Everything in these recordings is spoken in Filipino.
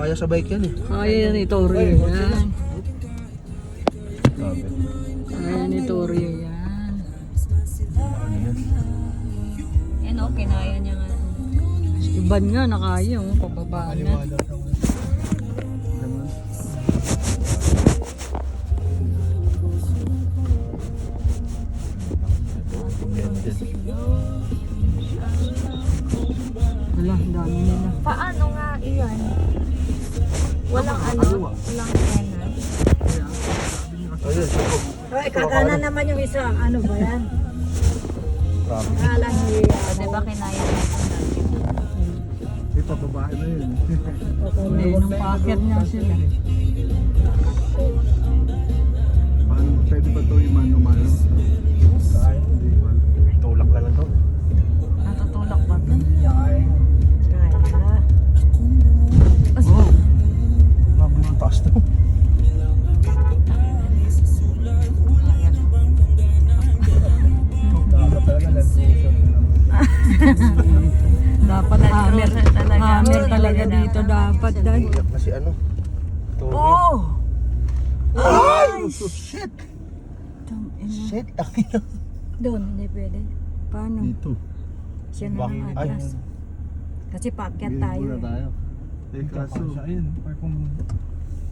Kaya sa bike yan eh. Kaya yan ni Torio yan. Kaya ni Torio yan. Yan o, kinaya niya nga. Iban nga, nakaya oh, pababa na. Wala, ang dami nila. Paano nga iyan? Walang walang tenor. Ayun, siko. Ay, kakana naman yung isa. Ano ba yan? Grabe. Kala niya. Di ba kinaya niya? May pababae na yun. Hindi, nung paakyat nga sila. Paano, pwede ba ito yung mano-mano? Kaya, hindi man. Tulak na lang to. Natutulak ba ito? Kaya. Oh, Grabe ng taas to. Dapat talaga nag-cruiser. dapat hammer. Cruiser talaga. Hammer talaga dito dapat dahil. Iyak na si ano. Oh! Ay! Shit! Tangina. Shit! Akina. Doon, hindi pwede. Paano? Dito. Siya na lang Ay. atras. Kasi paakyat tayo. Eh, kaso.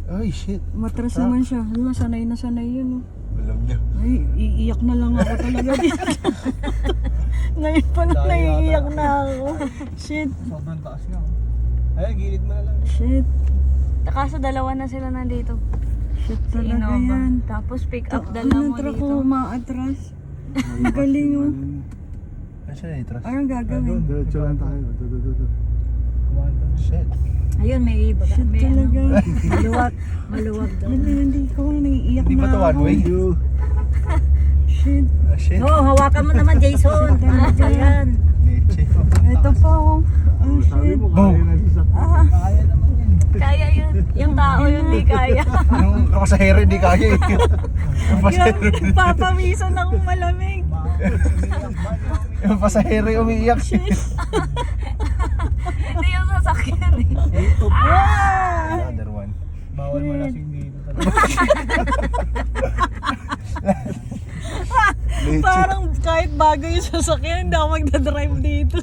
Ay, shit. Matras naman siya. Ano, sanay na sanay yun. Oh. Alam niya. Ay, iiyak na lang ako talaga dito. Ngayon pa na naiiyak na ako. Shit, Sobrang taas nga. Ay, gilid mo na lang. shit. Kaso dalawa na sila nandito. Shit Si talaga Innova. yan. Tapos pick up Ang dala mo truck dito. ko umaatras. Ang galing oh. Ay, siya na itras. Anong gagawin? Diretso lang tayo. Shit. Ayun, may iba. Shit May ano. talaga. Maluwag. Maluwag daw. Hindi ko naiiyak Hindi na ba ito ako. one way? Shit. Shit. Oo, hawakan mo naman, Jason. Ano ba yan? Leche. Ito pa oh. Ah, shit. Ah, Kaya yun. Yung tao yun di kaya. Yung pasahero hindi kaya eh. Yung pasahero, grabe, papawisan akong malamig. yung pasahero yung umiiyak. Hindi yung sasakyan eh. Another one. Bawal malasing dito talaga. Parang kahit bago yung sasakyan, hindi ako magdadrive dito.